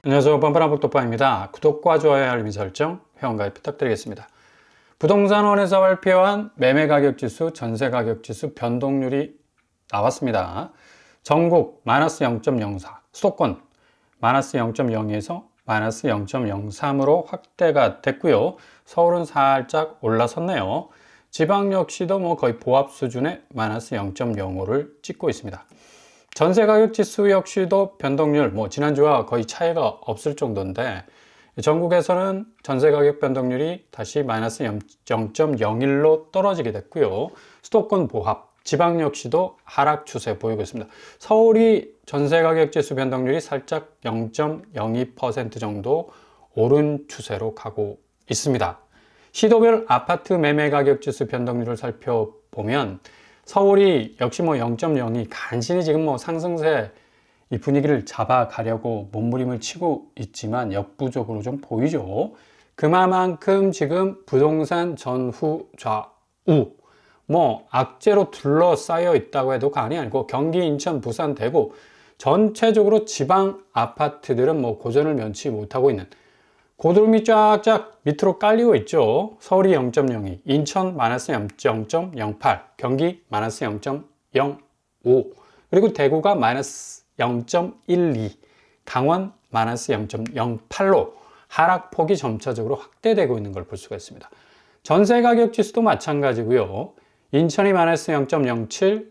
안녕하세요. 뻔뻔한복덕방입니다. 구독과 좋아요, 알림 설정, 회원가입 부탁드리겠습니다. 부동산원에서 발표한 매매가격지수, 전세가격지수 변동률이 나왔습니다. 전국 마이너스 0.04, 수도권 마이너스 0.02에서 마이너스 0.03으로 확대가 됐고요. 서울은 살짝 올라섰네요. 지방 역시도 거의 보합 수준의 마이너스 0.05를 찍고 있습니다. 전세 가격 지수 역시도 변동률 지난주와 거의 차이가 없을 정도인데, 전국에서는 전세 가격 변동률이 다시 마이너스 0.01로 떨어지게 됐고요. 수도권 보합, 지방 역시도 하락 추세 보이고 있습니다. 서울이 전세 가격 지수 변동률이 살짝 0.02% 정도 오른 추세로 가고 있습니다. 시도별 아파트 매매 가격 지수 변동률을 살펴보면 서울이 역시 0.02 간신히 지금 상승세 이 분위기를 잡아가려고 몸부림을 치고 있지만 역부족으로 좀 보이죠. 그만큼 지금 부동산 전후 좌우 악재로 둘러싸여 있다고 해도 과언이 아니고, 경기, 인천, 부산, 대구 전체적으로 지방 아파트들은 고전을 면치 못하고 있는 고드름이 쫙쫙 밑으로 깔리고 있죠. 서울이 0.02, 인천 마이너스 0.08, 경기 마이너스 0.05, 그리고 대구가 마이너스 0.12, 강원 마이너스 0.08로 하락폭이 점차적으로 확대되고 있는 걸 볼 수가 있습니다. 전세 가격 지수도 마찬가지고요. 인천이 마이너스 0.07,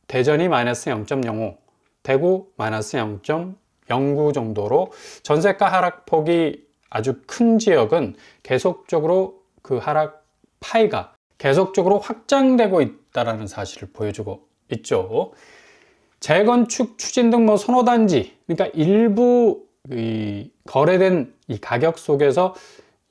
대전이 마이너스 0.05, 대구 마이너스 0.09 정도로 전세가 하락폭이 아주 큰 지역은 계속적으로 그 하락 파이가 계속적으로 확장되고 있다는 사실을 보여주고 있죠. 재건축 추진 등 선호단지, 그러니까 일부 거래된 이 가격 속에서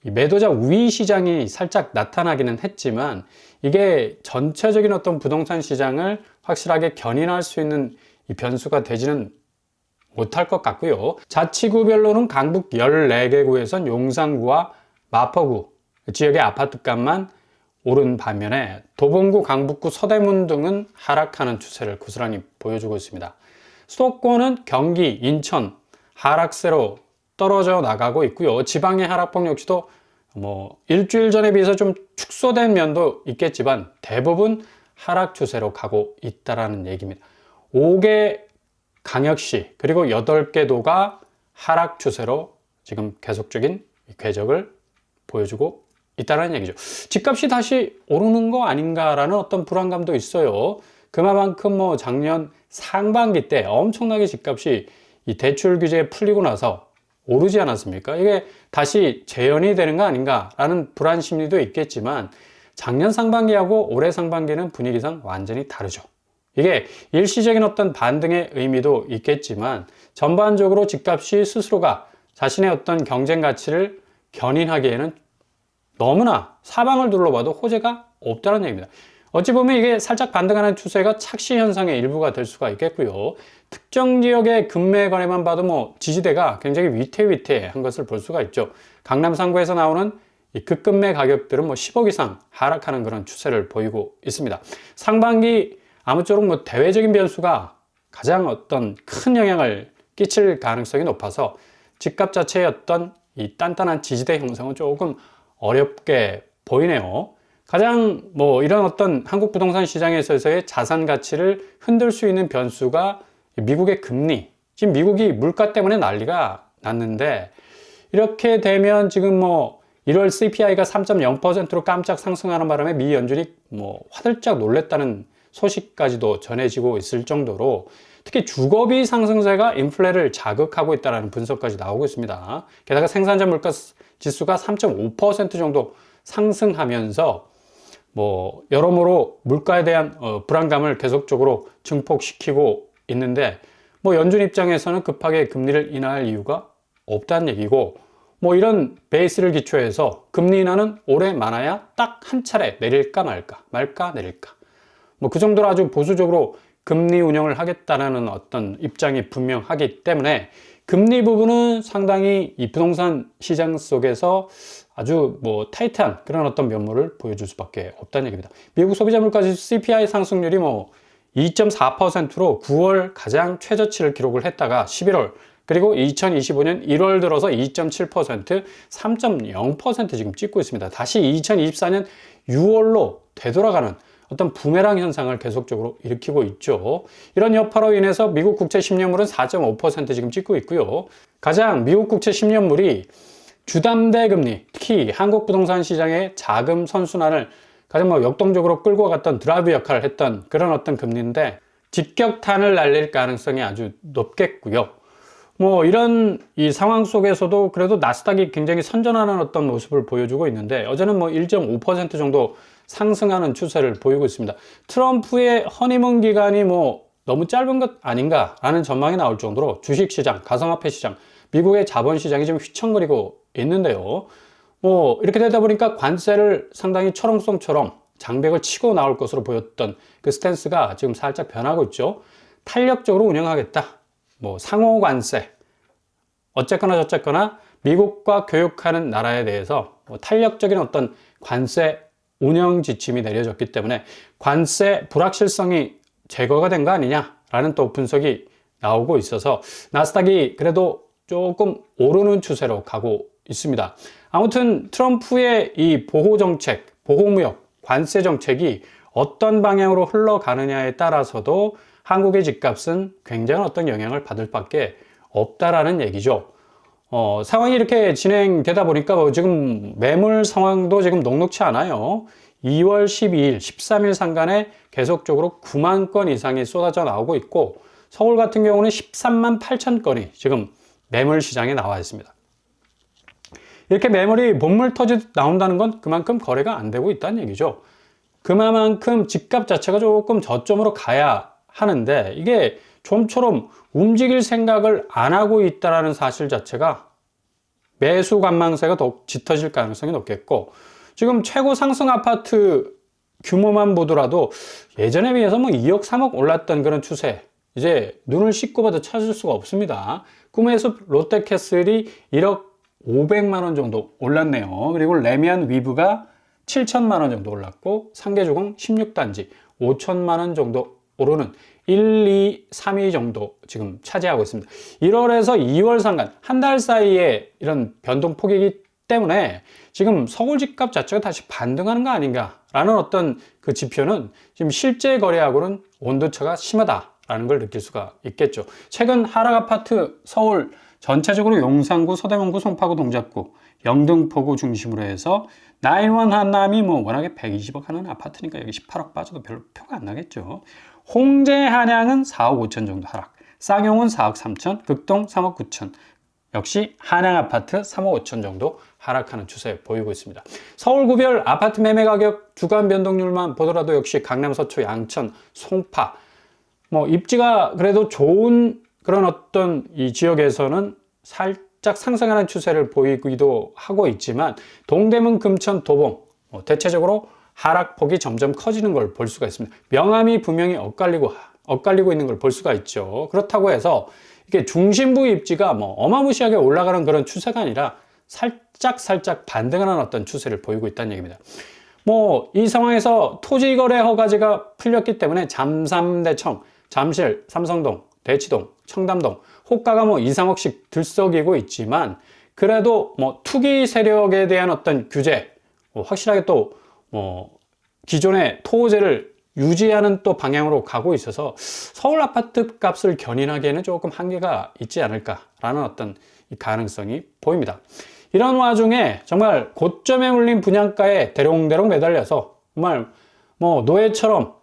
이 매도자 우위 시장이 살짝 나타나기는 했지만, 이게 전체적인 어떤 부동산 시장을 확실하게 견인할 수 있는 이 변수가 되지는 못할 것 같고요. 자치구별로는 강북 14개 구에선 용산구와 마포구 지역의 아파트값만 오른 반면에 도봉구, 강북구, 서대문 등은 하락하는 추세를 고스란히 보여주고 있습니다. 수도권은 경기, 인천 하락세로 떨어져 나가고 있고요. 지방의 하락폭 역시도 일주일 전에 비해서 좀 축소된 면도 있겠지만 대부분 하락 추세로 가고 있다는 얘기입니다. 5개 강역시 그리고 8개 도가 하락 추세로 지금 계속적인 궤적을 보여주고 있다는 얘기죠. 집값이 다시 오르는 거 아닌가라는 어떤 불안감도 있어요. 그만큼 작년 상반기 때 엄청나게 집값이 이 대출 규제 풀리고 나서 오르지 않았습니까? 이게 다시 재현이 되는 거 아닌가라는 불안 심리도 있겠지만, 작년 상반기하고 올해 상반기는 분위기상 완전히 다르죠. 이게 일시적인 어떤 반등의 의미도 있겠지만, 전반적으로 집값이 스스로가 자신의 어떤 경쟁 가치를 견인하기에는 너무나 사방을 둘러봐도 호재가 없다는 얘기입니다. 어찌 보면 이게 살짝 반등하는 추세가 착시 현상의 일부가 될 수가 있겠고요. 특정 지역의 금매 거래만 봐도 지지대가 굉장히 위태위태한 것을 볼 수가 있죠. 강남 상구에서 나오는 이 급금매 가격들은 10억 이상 하락하는 그런 추세를 보이고 있습니다. 상반기 아무쪼록 대외적인 변수가 가장 어떤 큰 영향을 끼칠 가능성이 높아서 집값 자체의 어떤 이 단단한 지지대 형성은 조금 어렵게 보이네요. 가장 이런 어떤 한국 부동산 시장에서의 자산 가치를 흔들 수 있는 변수가 미국의 금리. 지금 미국이 물가 때문에 난리가 났는데, 이렇게 되면 지금 1월 CPI가 3.0%로 깜짝 상승하는 바람에 미 연준이 화들짝 놀랬다는 소식까지도 전해지고 있을 정도로, 특히 주거비 상승세가 인플레를 자극하고 있다는 분석까지 나오고 있습니다. 게다가 생산자 물가 지수가 3.5% 정도 상승하면서 여러모로 물가에 대한 불안감을 계속적으로 증폭시키고 있는데, 연준 입장에서는 급하게 금리를 인하할 이유가 없다는 얘기고, 이런 베이스를 기초해서 금리 인하는 올해 많아야 딱 한 차례 내릴까 말까 내릴까, 그 정도로 아주 보수적으로 금리 운영을 하겠다는 어떤 입장이 분명하기 때문에, 금리 부분은 상당히 이 부동산 시장 속에서 아주 타이트한 그런 어떤 면모를 보여줄 수밖에 없다는 얘기입니다. 미국 소비자 물가지수 CPI 상승률이 2.4%로 9월 가장 최저치를 기록을 했다가 11월 그리고 2025년 1월 들어서 2.7%, 3.0% 지금 찍고 있습니다. 다시 2024년 6월로 되돌아가는 어떤 부메랑 현상을 계속적으로 일으키고 있죠. 이런 여파로 인해서 미국 국채 10년물은 4.5% 지금 찍고 있고요. 가장 미국 국채 10년물이 주담대 금리, 특히 한국 부동산 시장의 자금 선순환을 가장 역동적으로 끌고 갔던 드라이브 역할을 했던 그런 어떤 금리인데 직격탄을 날릴 가능성이 아주 높겠고요. 이런 이 상황 속에서도 그래도 나스닥이 굉장히 선전하는 어떤 모습을 보여주고 있는데 어제는 1.5% 정도 상승하는 추세를 보이고 있습니다. 트럼프의 허니문 기간이 너무 짧은 것 아닌가라는 전망이 나올 정도로 주식시장, 가상화폐 시장, 미국의 자본시장이 좀 휘청거리고 있는데요. 이렇게 되다 보니까 관세를 상당히 철옹성처럼 장벽을 치고 나올 것으로 보였던 그 스탠스가 지금 살짝 변하고 있죠. 탄력적으로 운영하겠다. 상호 관세. 어쨌거나 저쨌거나 미국과 교역하는 나라에 대해서 탄력적인 어떤 관세 운영 지침이 내려졌기 때문에 관세 불확실성이 제거가 된 거 아니냐라는 또 분석이 나오고 있어서 나스닥이 그래도 조금 오르는 추세로 가고 있습니다. 아무튼 트럼프의 이 보호정책, 보호무역, 관세 정책이 어떤 방향으로 흘러가느냐에 따라서도 한국의 집값은 굉장한 어떤 영향을 받을 밖에 없다라는 얘기죠. 상황이 이렇게 진행되다 보니까 지금 매물 상황도 지금 녹록치 않아요. 2월 12일, 13일 상간에 계속적으로 9만 건 이상이 쏟아져 나오고 있고 서울 같은 경우는 13만 8천 건이 지금 매물 시장에 나와 있습니다. 이렇게 매물이 몸물 터지듯 나온다는 건 그만큼 거래가 안 되고 있다는 얘기죠. 그만큼 집값 자체가 조금 저점으로 가야 하는데 이게 좀처럼 움직일 생각을 안 하고 있다는 사실 자체가 매수 관망세가 더욱 짙어질 가능성이 높겠고 지금 최고 상승 아파트 규모만 보더라도 예전에 비해서 2억, 3억 올랐던 그런 추세 이제 눈을 씻고 봐도 찾을 수가 없습니다. 꿈의 숲 롯데캐슬이 1억 500만 원 정도 올랐네요. 그리고 레미안 위브가 7천만 원 정도 올랐고 상계주공 16단지 5천만 원 정도 오르는 1, 2, 3위 정도 지금 차지하고 있습니다. 1월에서 2월 상간 한 달 사이에 이런 변동폭이기 때문에 지금 서울 집값 자체가 다시 반등하는 거 아닌가라는 어떤 그 지표는 지금 실제 거래하고는 온도차가 심하다라는 걸 느낄 수가 있겠죠. 최근 하락 아파트 서울 전체적으로 용산구, 서대문구, 송파구, 동작구, 영등포구 중심으로 해서 9원 한남이 워낙에 120억 하는 아파트니까 여기 18억 빠져도 별로 표가 안 나겠죠. 홍제 한양은 4억 5천 정도 하락, 쌍용은 4억 3천, 극동 3억 9천, 역시 한양 아파트 3억 5천 정도 하락하는 추세 보이고 있습니다. 서울 구별 아파트 매매 가격 주간 변동률만 보더라도 역시 강남, 서초, 양천, 송파 입지가 그래도 좋은 그런 어떤 이 지역에서는 살짝 상승하는 추세를 보이기도 하고 있지만 동대문, 금천, 도봉 대체적으로 하락폭이 점점 커지는 걸 볼 수가 있습니다. 명암이 분명히 엇갈리고 있는 걸 볼 수가 있죠. 그렇다고 해서 이게 중심부 입지가 어마무시하게 올라가는 그런 추세가 아니라 살짝 반등하는 어떤 추세를 보이고 있다는 얘기입니다. 이 상황에서 토지거래 허가제가 풀렸기 때문에 잠삼대청, 잠실, 삼성동, 대치동, 청담동 호가가 2, 3억씩 들썩이고 있지만 그래도 투기 세력에 대한 어떤 규제 확실하게 또 기존의 토호제를 유지하는 또 방향으로 가고 있어서 서울 아파트 값을 견인하기에는 조금 한계가 있지 않을까라는 어떤 가능성이 보입니다. 이런 와중에 정말 고점에 물린 분양가에 대롱대롱 매달려서 정말 노예처럼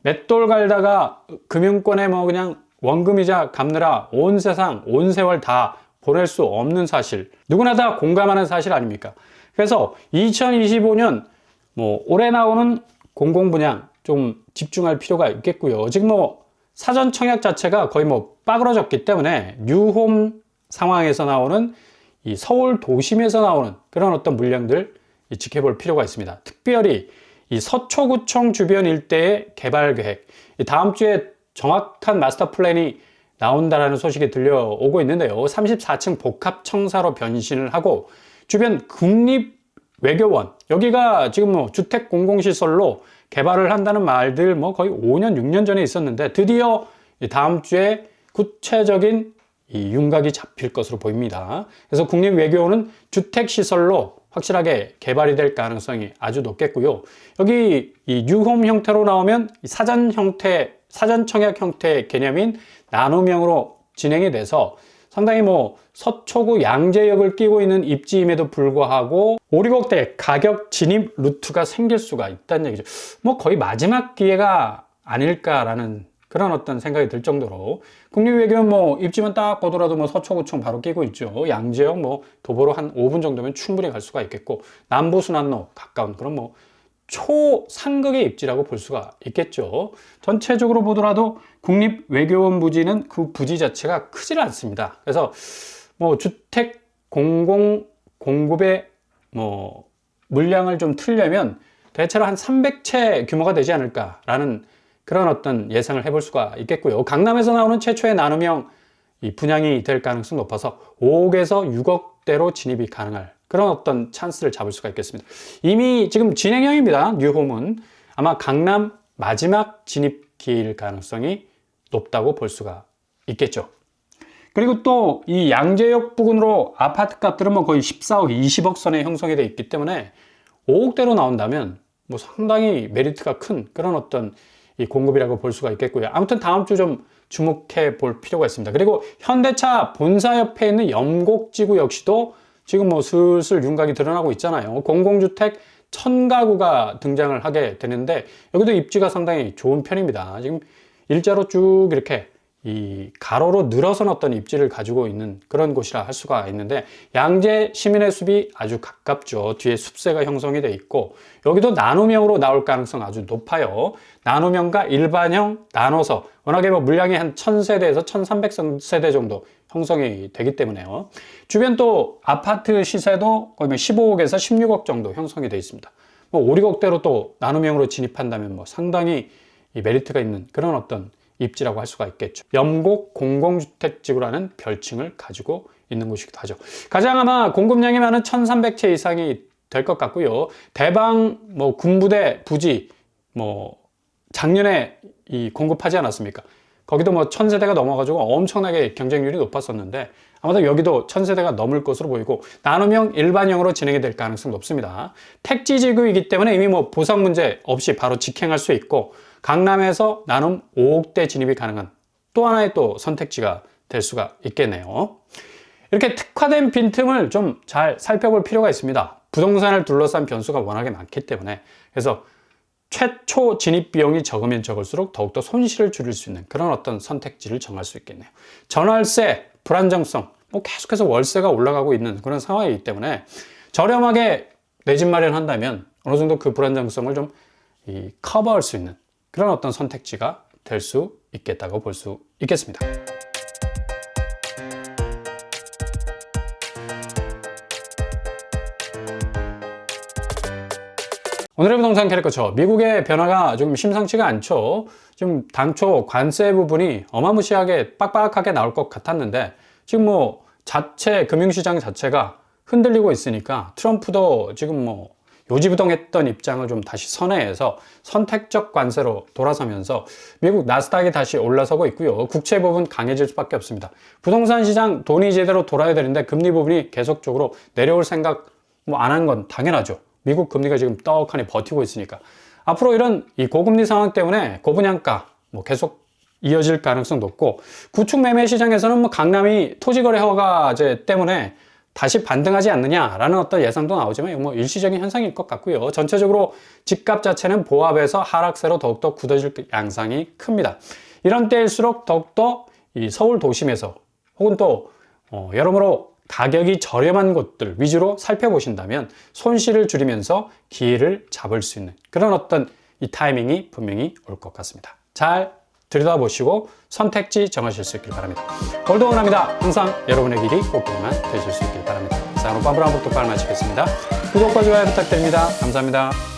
맷돌 갈다가 금융권에 그냥 원금이자 갚느라 온 세상, 온 세월 다 보낼 수 없는 사실, 누구나 다 공감하는 사실 아닙니까? 그래서 2025년 올해 나오는 공공분양 좀 집중할 필요가 있겠고요. 지금 사전 청약 자체가 거의 빠그러졌기 때문에 뉴홈 상황에서 나오는 이 서울 도심에서 나오는 그런 어떤 물량들 지켜볼 필요가 있습니다. 특별히 이 서초구청 주변 일대의 개발 계획, 다음 주에 정확한 마스터 플랜이 나온다라는 소식이 들려오고 있는데요. 34층 복합청사로 변신을 하고 주변 국립외교원, 여기가 지금 주택 공공시설로 개발을 한다는 말들 거의 5년, 6년 전에 있었는데 드디어 다음 주에 구체적인 이 윤곽이 잡힐 것으로 보입니다. 그래서 국립외교원은 주택시설로 확실하게 개발이 될 가능성이 아주 높겠고요. 여기 이 뉴홈 형태로 나오면 사전 형태, 사전 청약 형태의 개념인 나눔형으로 진행이 돼서 상당히 뭐 서초구 양재역을 끼고 있는 입지임에도 불구하고 5, 6억대 가격 진입 루트가 생길 수가 있다는 얘기죠. 뭐 거의 마지막 기회가 아닐까라는 그런 어떤 생각이 들 정도로 국립외교원 뭐 입지만 딱 보더라도 뭐 서초구청 바로 끼고 있죠. 양재역 뭐 도보로 한 5분 정도면 충분히 갈 수가 있겠고 남부순환로 가까운 그런 뭐 초상극의 입지라고 볼 수가 있겠죠. 전체적으로 보더라도 국립외교원 부지는 그 부지 자체가 크질 않습니다. 그래서 뭐 주택 공공 공급의 뭐 물량을 좀 틀려면 대체로 한 300채 규모가 되지 않을까라는 그런 어떤 예상을 해볼 수가 있겠고요. 강남에서 나오는 최초의 나눔형 이 분양이 될 가능성이 높아서 5억에서 6억대로 진입이 가능할 그런 어떤 찬스를 잡을 수가 있겠습니다. 이미 지금 진행형입니다. 뉴홈은 아마 강남 마지막 진입 기회일 가능성이 높다고 볼 수가 있겠죠. 그리고 또 이 양재역 부근으로 아파트 값들은 뭐 거의 14억, 20억 선에 형성이 되어 있기 때문에 5억대로 나온다면 뭐 상당히 메리트가 큰 그런 어떤 이 공급이라고 볼 수가 있겠고요. 아무튼 다음 주 좀 주목해 볼 필요가 있습니다. 그리고 현대차 본사 옆에 있는 염곡지구 역시도 지금 뭐 슬슬 윤곽이 드러나고 있잖아요. 공공주택 1000가구가 등장을 하게 되는데 여기도 입지가 상당히 좋은 편입니다. 지금 일자로 쭉 이렇게 이 가로로 늘어선 어떤 입지를 가지고 있는 그런 곳이라 할 수가 있는데 양재 시민의 숲이 아주 가깝죠. 뒤에 숲세가 형성이 돼 있고 여기도 나눔형으로 나올 가능성 아주 높아요. 나눔형과 일반형 나눠서 워낙에 뭐 물량이 한 1000세대에서 1300세대 정도 형성이 되기 때문에요. 주변 또 아파트 시세도 거의 15억에서 16억 정도 형성이 되어 있습니다. 뭐 5, 6억대로 또 나눔형으로 진입한다면 뭐 상당히 이 메리트가 있는 그런 어떤 입지라고 할 수가 있겠죠. 염곡 공공주택지구라는 별칭을 가지고 있는 곳이기도 하죠. 가장 아마 공급량이 많은 1300채 이상이 될 것 같고요. 대방 뭐 군부대 부지 뭐 작년에 이 공급하지 않았습니까? 거기도 뭐 1000세대가 넘어가지고 엄청나게 경쟁률이 높았었는데 아마도 여기도 1000세대가 넘을 것으로 보이고 나눔형 일반형으로 진행이 될 가능성이 높습니다. 택지지구이기 때문에 이미 뭐 보상 문제 없이 바로 직행할 수 있고 강남에서 나눔 5억대 진입이 가능한 또 하나의 또 선택지가 될 수가 있겠네요. 이렇게 특화된 빈틈을 좀 잘 살펴볼 필요가 있습니다. 부동산을 둘러싼 변수가 워낙에 많기 때문에 그래서 최초 진입 비용이 적으면 적을수록 더욱더 손실을 줄일 수 있는 그런 어떤 선택지를 정할 수 있겠네요. 전월세, 불안정성, 뭐 계속해서 월세가 올라가고 있는 그런 상황이기 때문에 저렴하게 내 집 마련한다면 어느 정도 그 불안정성을 좀 커버할 수 있는 그런 어떤 선택지가 될 수 있겠다고 볼 수 있겠습니다. 오늘의 부동산 캐릭터처 미국의 변화가 좀 심상치가 않죠. 지금 당초 관세 부분이 어마무시하게 빡빡하게 나올 것 같았는데 지금 뭐 자체 금융시장 자체가 흔들리고 있으니까 트럼프도 지금 뭐 요지부동했던 입장을 좀 다시 선회해서 선택적 관세로 돌아서면서 미국 나스닥이 다시 올라서고 있고요. 국채 부분 강해질 수밖에 없습니다. 부동산 시장 돈이 제대로 돌아야 되는데 금리 부분이 계속적으로 내려올 생각 뭐 안 한 건 당연하죠. 미국 금리가 지금 떡하니 버티고 있으니까 앞으로 이런 이 고금리 상황 때문에 고분양가 뭐 계속 이어질 가능성 높고 구축 매매 시장에서는 뭐 강남이 토지거래 허가제 때문에 다시 반등하지 않느냐라는 어떤 예상도 나오지만 뭐 일시적인 현상일 것 같고요. 전체적으로 집값 자체는 보합에서 하락세로 더욱더 굳어질 양상이 큽니다. 이런 때일수록 더욱더 이 서울 도심에서 혹은 또 여러모로 가격이 저렴한 곳들 위주로 살펴보신다면 손실을 줄이면서 기회를 잡을 수 있는 그런 어떤 이 타이밍이 분명히 올 것 같습니다. 잘 들여다보시고 선택지 정하실 수 있길 바랍니다. 오늘도 응원합니다. 항상 여러분의 길이 꽃길만 되실 수 있길 바랍니다. 이상으로 빠브라보 똑바로 마치겠습니다. 구독과 좋아요 부탁드립니다. 감사합니다.